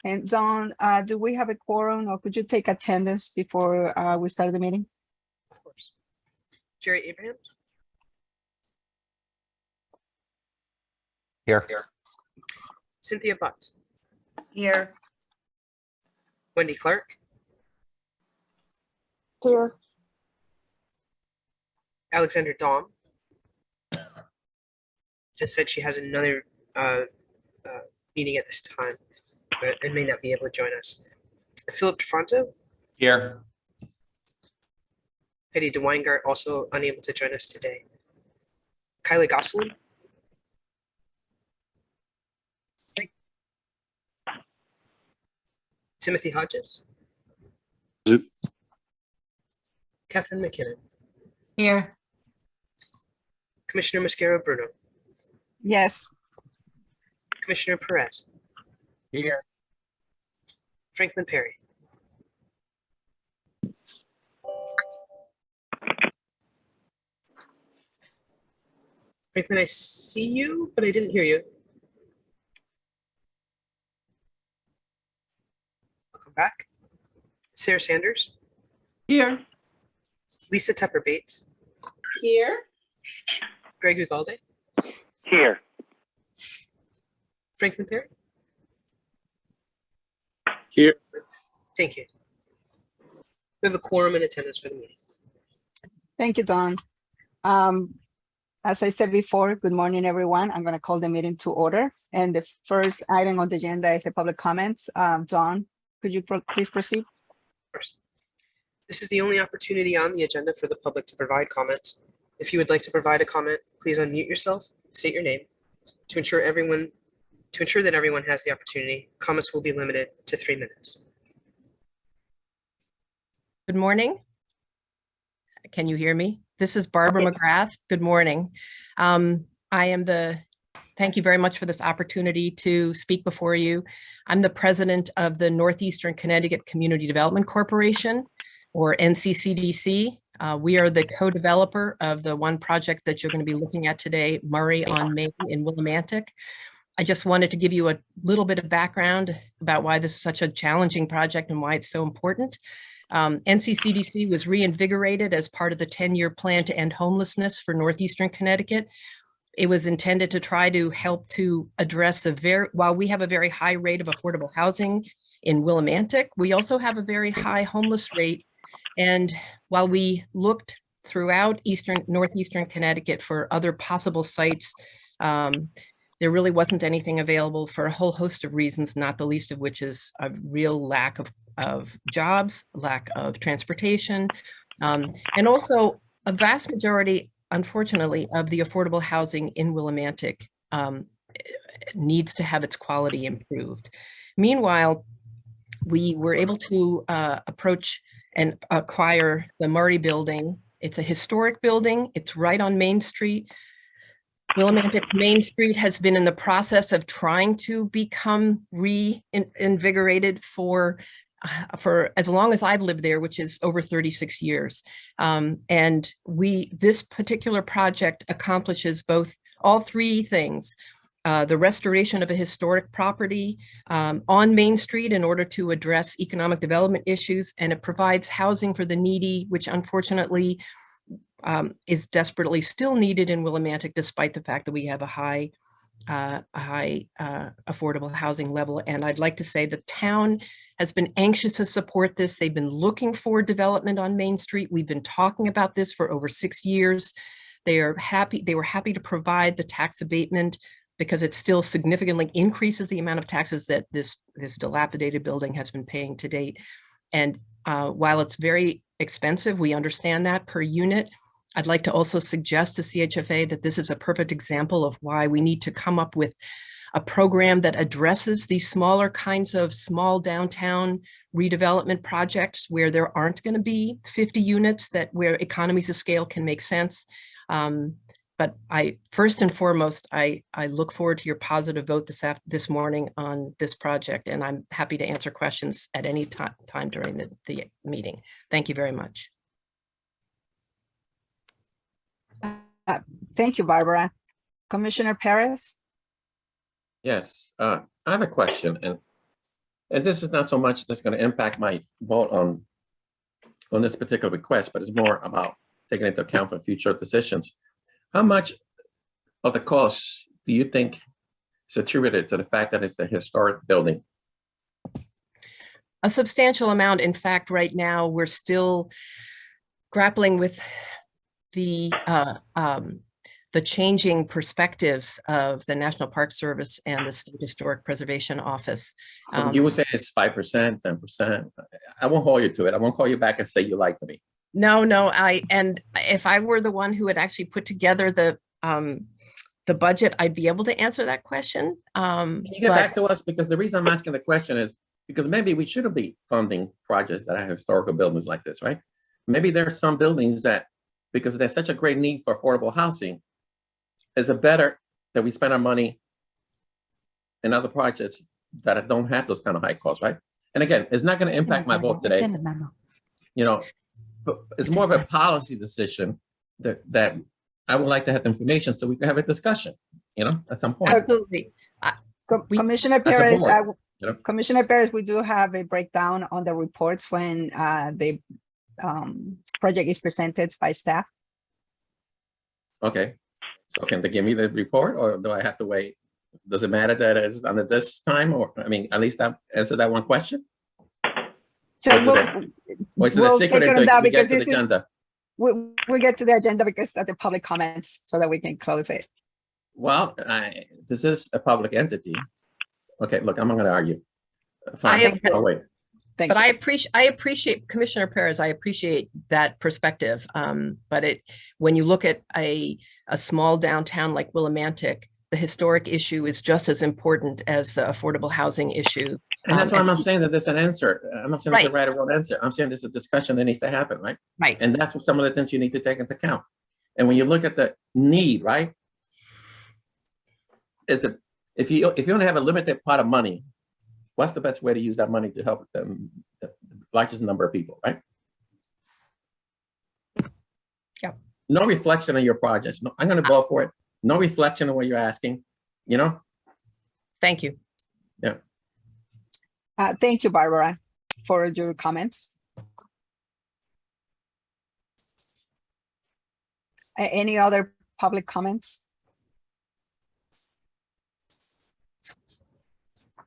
And John, do we have a quorum, or could you take attendance before we start the meeting? Of course. Jerry Abrahams? Here. Cynthia Butts? Here. Wendy Clark? Here. Alexander Dahm has said she has another meeting at this time and may not be able to join us. Philip DeFronto? Here. Heidi DeWeingart also unable to join us today. Kylie Gosselin? Timothy Hodges? Zoop. Catherine McKinnon? Here. Commissioner Mosquero Bruno? Yes. Commissioner Perez? Here. Franklin Perry? Franklin, I see you, but I didn't hear you. Welcome back. Sarah Sanders? Here. Lisa Tepper Bates? Here. Greg Ugalde? Here. Franklin Perry? Here. Thank you. We have a quorum in attendance for the meeting. Thank you, Don. As I said before, good morning, everyone. I'm going to call the meeting to order. And the first item on the agenda is the public comments. John, could you please proceed? First, this is the only opportunity on the agenda for the public to provide comments. If you would like to provide a comment, please unmute yourself, state your name. To ensure that everyone has the opportunity, comments will be limited to 3 minutes. Good morning. Can you hear me? This is Barbara McGrath. Good morning. Thank you very much for this opportunity to speak before you. I'm the president of the Northeastern Connecticut Community Development Corporation, or NCCDC. We are the co-developer of the one project that you're going to be looking at today, Murray on Main in Willimantic. I just wanted to give you a little bit of background about why this is such a challenging project and why it's so important. NCCDC was reinvigorated as part of the 10-year plan to end homelessness for Northeastern Connecticut. It was intended to try to help to address while we have a very high rate of affordable housing in Willimantic, we also have a very high homeless rate. And while we looked throughout Northeastern Connecticut for other possible sites, there really wasn't anything available for a whole host of reasons, not the least of which is a real lack of jobs, lack of transportation, and also a vast majority, unfortunately, of the affordable housing in Willimantic needs to have its quality improved. Meanwhile, we were able to approach and acquire the Murray building. It's a historic building. It's right on Main Street. Willimantic Main Street has been in the process of trying to become reinvigorated for as long as I've lived there, which is over 36 years. And this particular project accomplishes all three things. The restoration of a historic property on Main Street in order to address economic development issues, and it provides housing for the needy, which unfortunately is desperately still needed in Willimantic, despite the fact that we have a high affordable housing level. And I'd like to say the town has been anxious to support this. They've been looking for development on Main Street. We've been talking about this for over 6 years. They were happy to provide the tax abatement because it still significantly increases the amount of taxes that this dilapidated building has been paying to date. And while it's very expensive, we understand that per unit. I'd like to also suggest to CHFA that this is a perfect example of why we need to come up with a program that addresses these smaller kinds of small downtown redevelopment projects where there aren't going to be 50 units where economies of scale can make sense. But first and foremost, I look forward to your positive vote this morning on this project, and I'm happy to answer questions at any time during the meeting. Thank you very much. Thank you, Barbara. Commissioner Perez? Yes, I have a question, and and this is not so much that's going to impact my vote on this particular request, but it's more about taking into account for future decisions. How much of the cost do you think is attributed to the fact that it's a historic building? A substantial amount. In fact, right now, we're still grappling with the changing perspectives of the National Park Service and the State Historic Preservation Office. You would say it's 5%, 10%. I won't hold you to it. I won't call you back and say you lied to me. No, and if I were the one who had actually put together the budget, I'd be able to answer that question. Can you get back to us? Because the reason I'm asking the question is because maybe we shouldn't be funding projects that have historical buildings like this, right? Maybe there are some buildings that, because there's such a great need for affordable housing, is it better that we spend our money in other projects that don't have those kind of high costs, right? And again, it's not going to impact my vote today. You know, but it's more of a policy decision that I would like to have the information so we can have a discussion, you know, at some point. Absolutely. Commissioner as a Perez, board, you know? Commissioner Perez, we do have a breakdown on the reports when the project is presented by staff. Okay, so can they give me the report or do I have to wait? Does it matter that it's under this time or, I mean, at least I answer that one question? So Or is it a we'll secret take it on until that we get because to the this is, agenda? we'll get to the agenda because of the public comments so that we can close it. Well, this is a public entity. Okay, look, I'm not going to argue. Fine, I'll wait. Thank But you. I appreciate Commissioner Perez. I appreciate that perspective. But when you look at a small downtown like Willimantic, the historic issue is just as important as the affordable housing issue. And that's why I'm not saying that there's an answer. I'm not saying there's a Right. right or wrong answer. I'm saying there's a discussion that needs to happen, right? Right. And that's what some of the things you need to take into account. And when you look at the need, right? Is it if you only have a limited pot of money, what's the best way to use that money to help them, the largest number of people, right? Yeah. No reflection on your projects. No, I'm going to vote for it. No reflection on what you're asking, you know? Thank you. Yeah. Thank you, Barbara, for your comments. Any other public comments?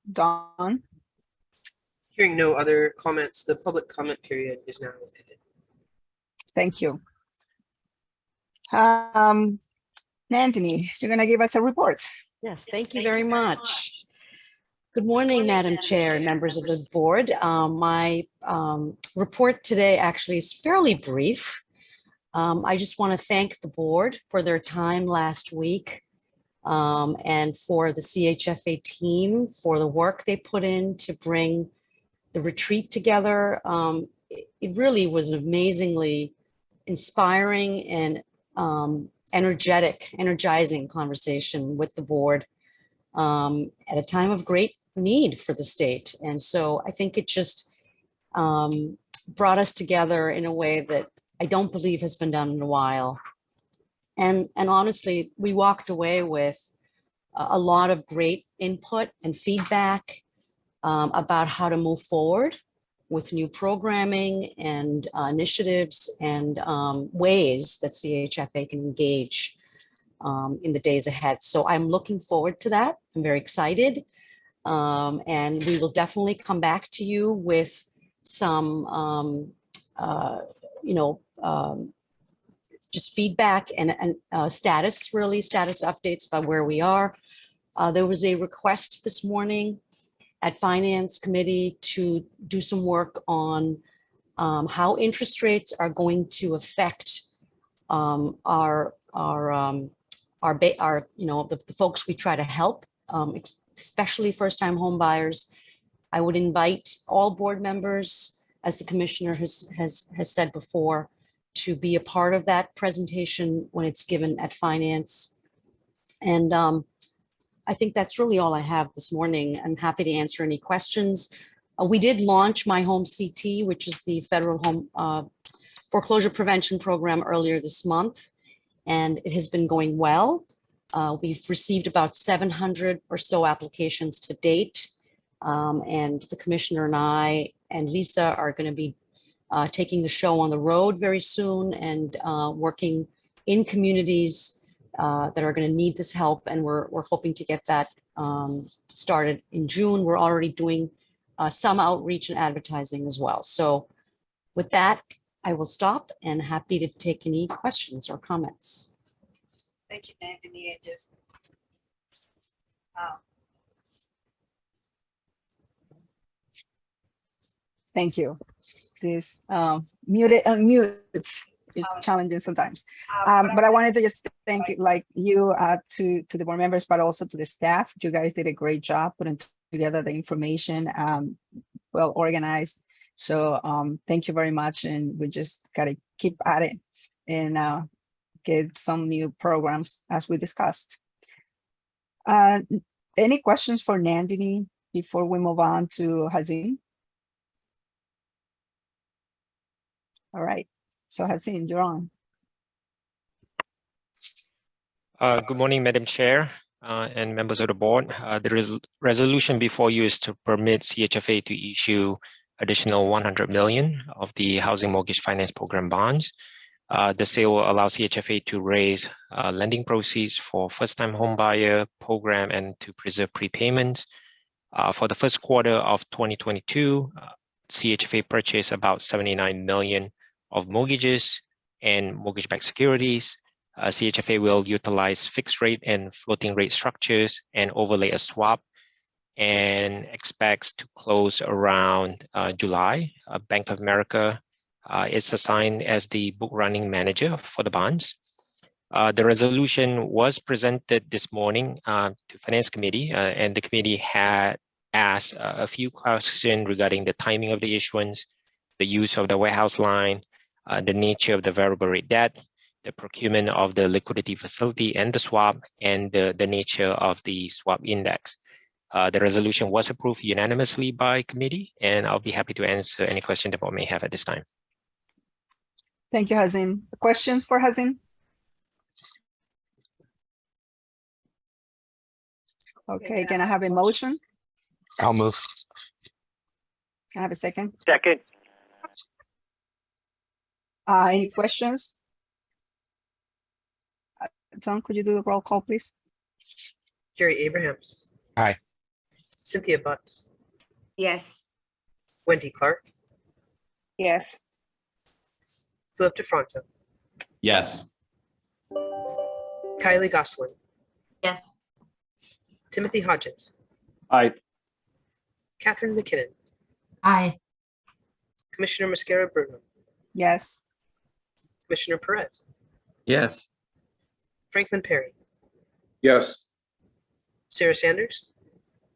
Dawn? Hearing no other comments, the public comment period is now ended. Thank you. Nandini, you're going to give us a report. Yes, thank you very much. Good morning, Madam Chair and members of the board. My report today actually is fairly brief. I just want to thank the board for their time last week and for the CHFA team for the work they put in to bring the retreat together. It really was an amazingly inspiring and energizing conversation with the board at a time of great need for the state. And so I think it just brought us together in a way that I don't believe has been done in a while. And honestly, we walked away with a lot of great input and feedback about how to move forward with new programming and initiatives and ways that CHFA can engage in the days ahead. So I'm looking forward to that. I'm very excited. And we will definitely come back to you with some, just feedback and status updates about where we are. There was a request this morning at Finance Committee to do some work on how interest rates are going to affect the folks we try to help, especially first-time home buyers. I would invite all board members, as the commissioner has said before, to be a part of that presentation when it's given at Finance. And I think that's really all I have this morning. I'm happy to answer any questions. We did launch My Home CT, which is the federal home foreclosure prevention program, earlier this month, and it has been going well. We've received about 700 or so applications to date. And the commissioner and I and Lisa are going to be taking the show on the road very soon and working in communities that are going to need this help. And we're hoping to get that started in June. We're already doing some outreach and advertising as well. So with that, I will stop and happy to take any questions or comments. Thank you, Anthony. And just thank you. This unmute is challenging sometimes. But I wanted to just thank you to the board members, but also to the staff. You guys did a great job putting together the information, well organized. So thank you very much. And we just gotta keep at it and get some new programs as we discussed. Any questions for Nandini before we move on to Hazin? All right, so Hazin, you're on. Good morning, Madam Chair and members of the board. The resolution before you is to permit CHFA to issue additional 100 million of the Housing Mortgage Finance Program bonds. The sale will allow CHFA to raise lending proceeds for first-time homebuyer program and to preserve prepayments. For the first quarter of 2022, CHFA purchased about 79 million of mortgages and mortgage-backed securities. CHFA will utilize fixed rate and floating rate structures and overlay a swap and expects to close around July. Bank of America is assigned as the book running manager for the bonds. The resolution was presented this morning to Finance Committee and the committee had asked a few questions regarding the timing of the issuance, the use of the warehouse line, the nature of the variable rate debt, the procurement of the liquidity facility and the swap, and the nature of the swap index. The resolution was approved unanimously by committee, and I'll be happy to answer any question the board may have at this time. Thank you, Hazin. Questions for Hazin? Okay, can I have a motion? I'll move. Can I have a second? Second. Any questions? Tom, could you do the roll call, please? Gary Abrahams. Aye. Cynthia Butts. Yes. Wendy Clark. Yes. Philip DeFronto. Yes. Kylie Gosselin. Yes. Timothy Hodges. Aye. Catherine McKinnon. Aye. Commissioner Mascara Bruno. Yes. Commissioner Perez. Yes. Franklin Perry. yes, Sarah Sanders.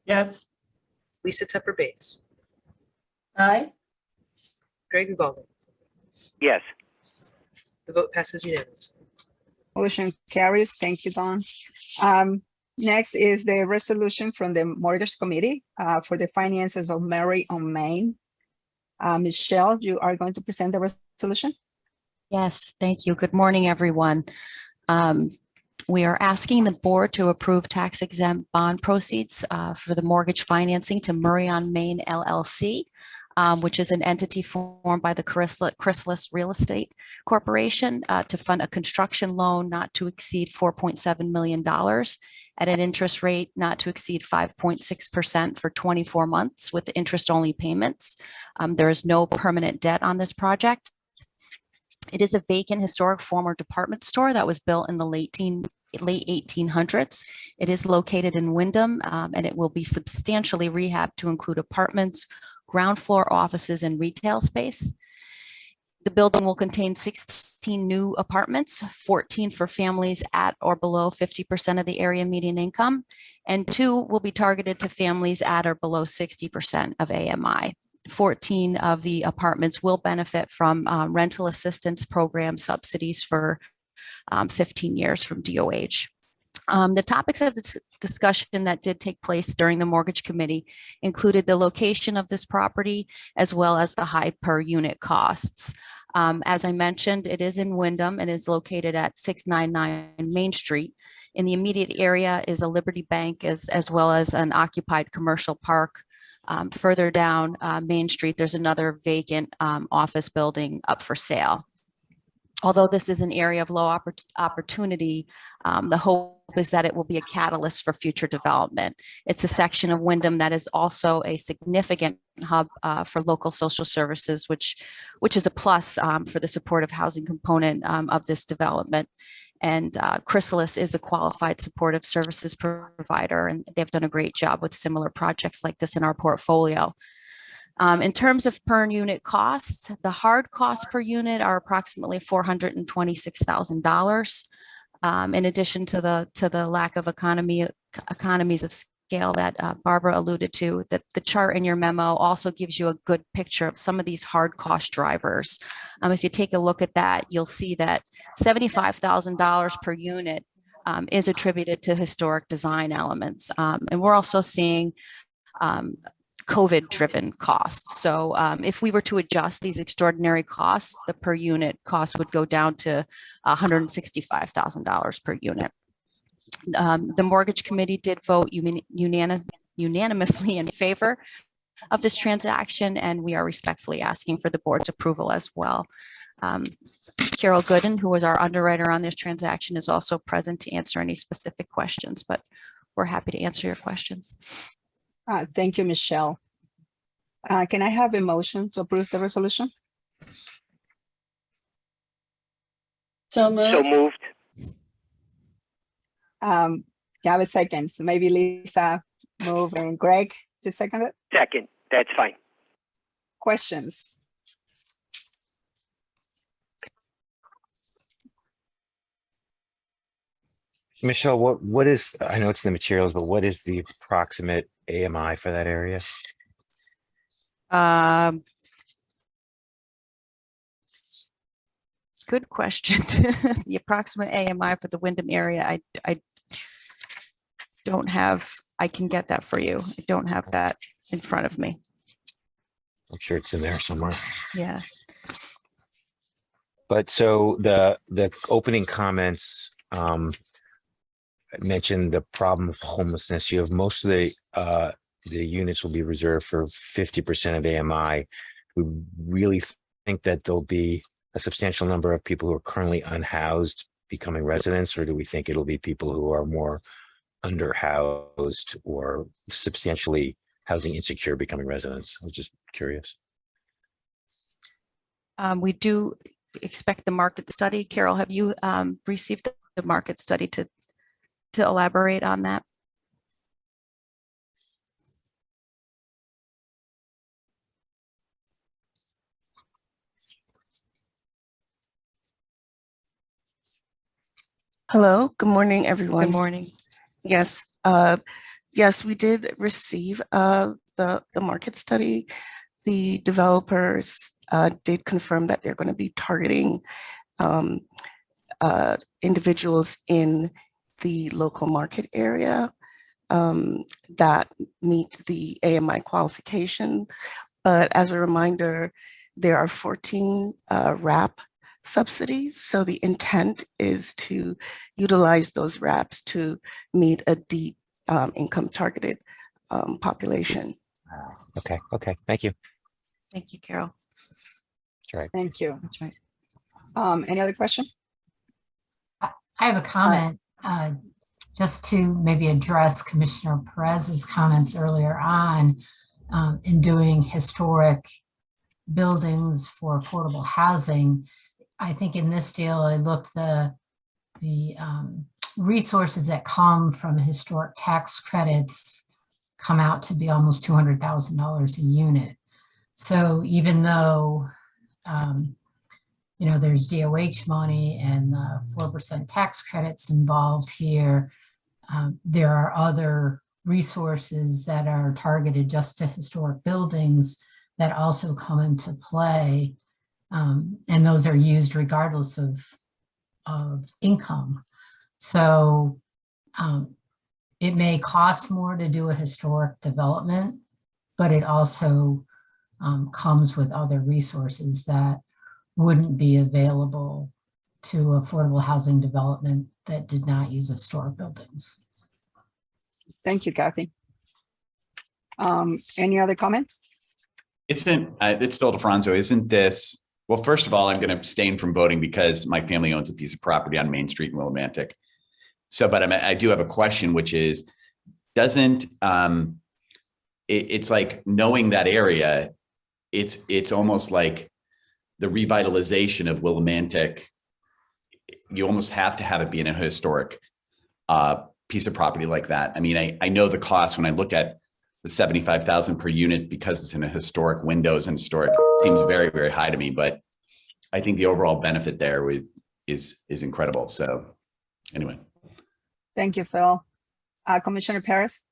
Yes. Lisa Tepper Bates. Aye. Greg Ugalde. Yes. The vote passes unanimously. Motion carries. Thank you, Don. Next is the resolution from the Mortgage Committee for the finances of Mary on Main. Michelle, you are going to present the resolution? Yes, thank you. Good morning, everyone. We are asking the board to approve tax exempt bond proceeds for the mortgage financing to Murray on Main LLC, which is an entity formed by the Chrysalis Real Estate Corporation to fund a construction loan not to exceed $4.7 million at an interest rate not to exceed 5.6% for 24 months with interest-only payments. There is no permanent debt on this project. It is a vacant historic former department store that was built in the late 1800s. It is located in Wyndham and it will be substantially rehabbed to include apartments, ground floor offices, and retail space. The building will contain 16 new apartments, 14 for families at or below 50% of the area median income, and 2 will be targeted to families at or below 60% of AMI. 14 of the apartments will benefit from rental assistance program subsidies for 15 years from DOH. The topics of this discussion that did take place during the mortgage committee included the location of this property as well as the high per unit costs. As I mentioned, it is in Wyndham and is located at 699 Main Street. In the immediate area is a Liberty Bank as well as an occupied commercial park, Further down Main Street, there's another vacant office building up for sale. Although this is an area of low opportunity, the hope is that it will be a catalyst for future development. It's a section of Wyndham that is also a significant hub for local social services, which is a plus for the supportive housing component of this development. And Chrysalis is a qualified supportive services provider, and they've done a great job with similar projects like this in our portfolio. In terms of per unit costs, the hard costs per unit are approximately $426,000. In addition to the lack of economies of scale that Barbara alluded to, that the chart in your memo also gives you a good picture of some of these hard cost drivers. If you take a look at that, you'll see that $75,000 per unit is attributed to historic design elements. And we're also seeing COVID-driven costs. So if we were to adjust these extraordinary costs, the per unit cost would go down to $165,000 per unit. The mortgage committee did vote unanimously in favor of this transaction, and we are respectfully asking for the board's approval as well. Carol Gooden, who was our underwriter on this transaction, is also present to answer any specific questions, but we're happy to answer your questions. Thank you, Michelle. Can I have a motion to approve the resolution? So moved. You have a second, so maybe Lisa move and Greg just second it. Second, that's fine. Questions? Michelle, what is, I know it's in the materials, but what is the approximate AMI for that area? Good question. The approximate AMI for the Wyndham area, I don't have, I can get that for you. I don't have that in front of me. I'm sure it's in there somewhere. Yeah. But so the opening comments mentioned the problem of homelessness. You have most of the units will be reserved for 50% of AMI. We really think that there'll be a substantial number of people who are currently unhoused becoming residents, or do we think it'll be people who are more underhoused or substantially housing insecure becoming residents? I was just curious. We do expect the market study. Carol, have you received the market study to elaborate on that? Hello, good morning, everyone. Good morning. Yes, yes, we did receive the market study. The developers did confirm that they're going to be targeting individuals in the local market area that meet the AMI qualification. But as a reminder, there are 14 RAP subsidies. So the intent is to utilize those RAPs to meet a deep income targeted population. Okay. Thank you. Thank you, Carol. That's right. Thank you. That's right. Any other question? I have a comment just to maybe address Commissioner Perez's comments earlier on in doing historic buildings for affordable housing. I think in this deal, I looked the resources that come from historic tax credits come out to be almost $200,000 a unit. So even though there's DOH money and 4% tax credits involved here, there are other resources that are targeted just to historic buildings that also come into play. And those are used regardless of income. So it may cost more to do a historic development, but it also comes with other resources that wouldn't be available to affordable housing development that did not use historic buildings. Thank you, Kathy. Any other comments? It's Phil DeFranco. Isn't this, well, first of all, I'm going to abstain from voting because my family owns a piece of property on Main Street in Willimantic. So, but I do have a question, which is, doesn't, it's like knowing that area, it's almost like the revitalization of Willimantic. You almost have to have it be in a historic piece of property like that. I mean, I know the cost when I look at the 75,000 per unit because it's in a historic windows and historic seems very, very high to me, but I think the overall benefit there is incredible. So anyway. Thank you, Phil. Commissioner Paris?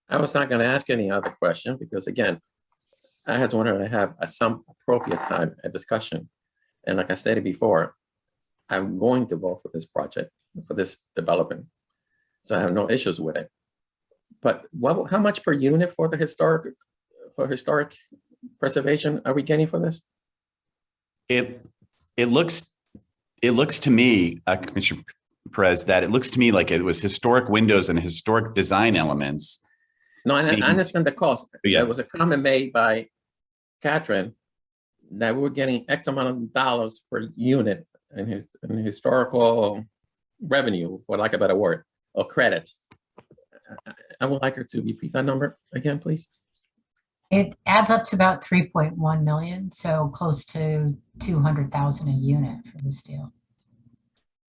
I was not going to ask any other question because again, I just wanted to have some appropriate time a discussion. And like I stated before, I'm going to vote for this project, for this development. So I have no issues with it. But how much per unit for the historic preservation are we getting for this? It looks to me, Commissioner Perez, that it looks to me like it was historic windows and historic design elements. No, I understand the cost. Yeah. There was a comment made by Catherine that we were getting X amount of dollars per unit in historical revenue, for lack of a better word, or credits. I would like her to repeat that number again, please. It adds up to about 3.1 million, so close to 200,000 a unit for this deal.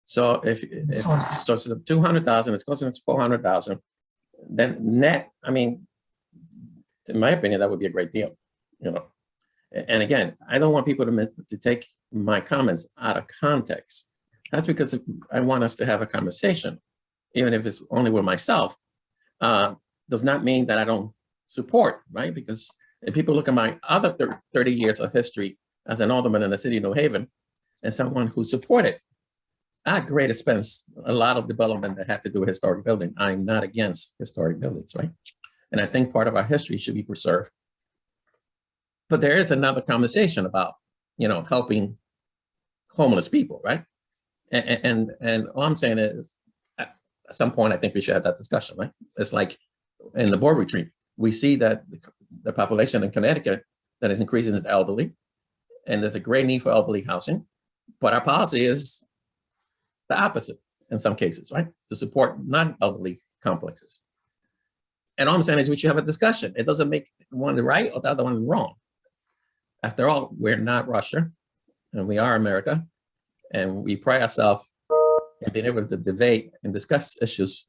So if so it's 200,000, it's close to 400,000. Then net, I mean, in my opinion, that would be a great deal, you know. And again, I don't want people to take my comments out of context. That's because I want us to have a conversation, even if it's only with myself. Does not mean that I don't support, right? Because if people look at my other 30 years of history as an alderman in the city of New Haven and someone who supported at great expense a lot of development that had to do with historic building, I'm not against historic buildings, right? And I think part of our history should be preserved. But there is another conversation about, you know, helping homeless people, right? And all I'm saying is, at some point, I think we should have that discussion, right? It's like in the board retreat, we see that the population in Connecticut that is increasing is elderly, and there's a great need for elderly housing, but our policy is the opposite in some cases, right? To support non-elderly complexes. And all I'm saying is we should have a discussion. It doesn't make one right or the other one wrong. After all, we're not Russia, and we are America, and we pride ourselves in being able to debate and discuss issues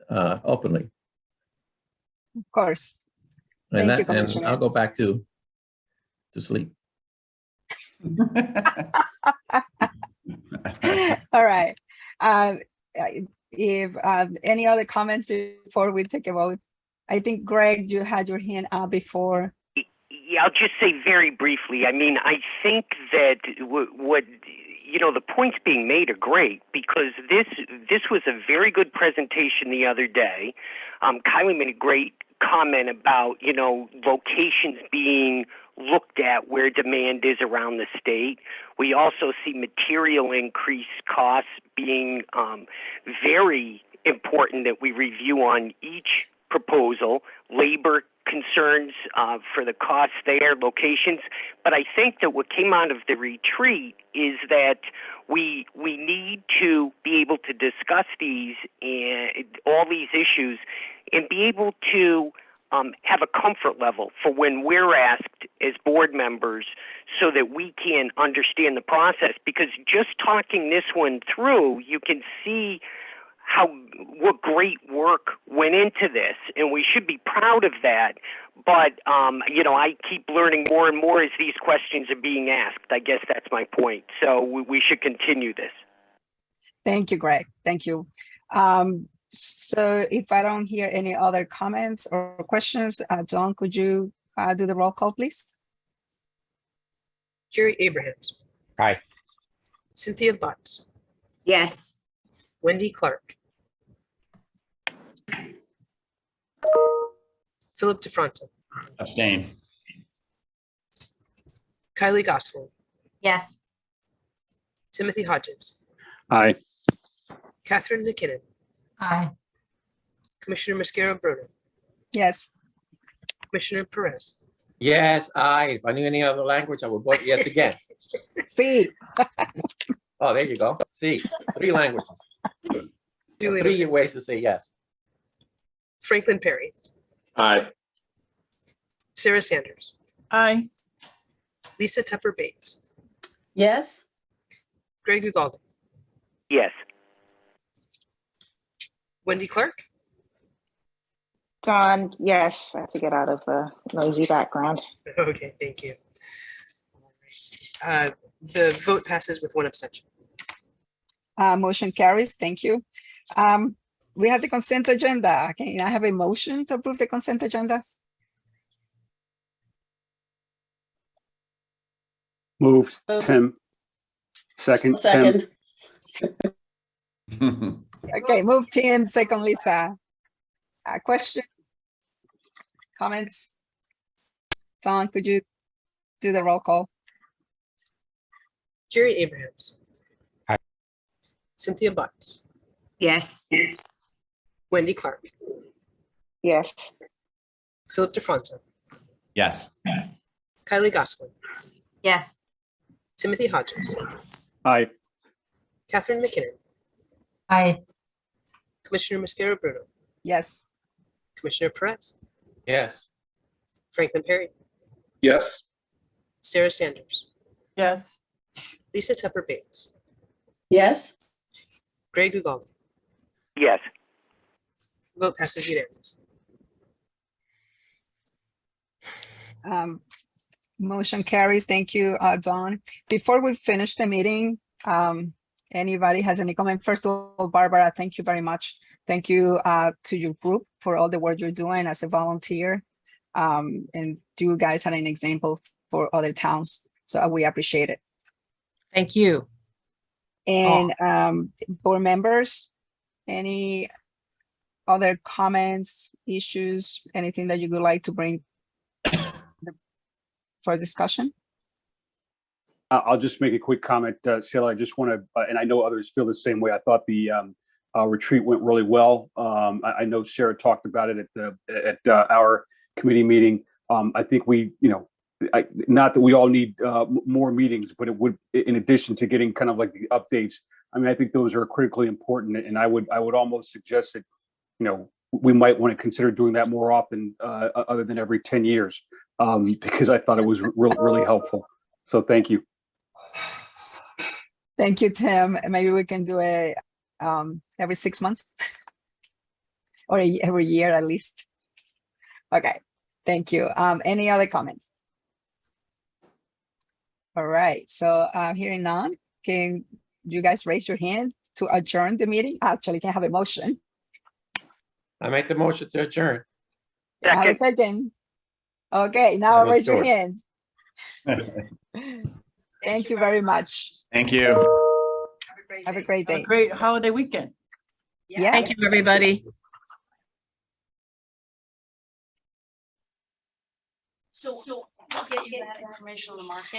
openly. Of course. And, Thank you, and Commissioner. I'll go back to sleep. All right. If any other comments before we take a vote? I think, Greg, you had your hand up before. Yeah, I'll just say very briefly. I mean, I think that what you know, the points being made are great because this was a very good presentation the other day. Kylie made a great comment about, you know, locations being looked at where demand is around the state. We also see material increase costs being very important that we review on each proposal, labor concerns for the costs there, locations. But I think that what came out of the retreat is that we need to be able to discuss these and all these issues and be able to have a comfort level for when we're asked as board members so that we can understand the process. Because just talking this one through, you can see what great work went into this, and we should be proud of that. But, you know, I keep learning more and more as these questions are being asked. I guess that's my point. So we should continue this. Thank you, Greg. Thank you. So if I don't hear any other comments or questions, John, could you do the roll call, please? Jerry Abrahams. Aye. Cynthia Butts. Yes. Wendy Clark. Philip DeFronto. Abstain. Kylie Gosselin. Yes. Timothy Hodges. Aye. Catherine McKinnon. Aye. Commissioner Mosquera Bruno, Yes. Commissioner Perez, Yes, if I knew any other language, I would vote yes again. See, Oh, there you go. See, 3 languages. duly 3 noted. ways to say yes. Franklin Perry, Aye. Sarah Sanders, Aye. Lisa Tepper Bates, Yes. Greg Ugalde, Yes. Wendy Clark, Dawn, yes. I have to get out of the noisy background. okay, thank you. The vote passes with 1 abstention. Motion carries. Thank you. We have the consent agenda. Can I have a motion to approve the consent agenda? Moved, Tim. Second, Tim. Okay, move Tim, second Lisa. Question? Comments? Don, could you do the roll call? Jerry Abrahams. Aye. Cynthia Butts, Yes. Wendy Clark, Yes. Philip DeFronto, Yes. Kylie Gosselin, Yes. Timothy Hodges, Aye. Catherine McKinnon, Aye. Commissioner Mosquera Bruno, Yes. Commissioner Perez, Yes. Franklin Perry, Yes. Sarah Sanders, Yes. Lisa Tepper Bates, Yes. Greg Ugalde. Yes. Vote passes unanimously. Motion carries. Thank you, Dawn. Before we finish the meeting, anybody has any comment? First of all, Barbara, thank you very much. Thank you to your group for all the work you're doing as a volunteer. And you guys are an example for other towns. So we appreciate it. Thank you. And board members, any other comments, issues, anything that you would like to bring for discussion? I'll just make a quick comment, Sarah. I just want to, and I know others feel the same way. I thought the retreat went really well. I know Sarah talked about it at our committee meeting. I think we, not that we all need more meetings, but it would, in addition to getting kind of like the updates. I mean, I think those are critically important, and I would almost suggest that, we might want to consider doing that more often, other than every 10 years, because I thought it was really helpful. So thank you. Thank you, Tim. Maybe we can do it every 6 months or every year at least. Okay, thank you. Any other comments? All right, so hearing none, can you guys raise your hand to adjourn the meeting? Actually, can I have a motion? I make the motion to adjourn. Can I have a second? Okay, now Let's raise do your it. hands. Thank you very much. Thank you. Have a great day. Great holiday weekend. Yeah. Thank you, everybody. So we'll get you that information on the market.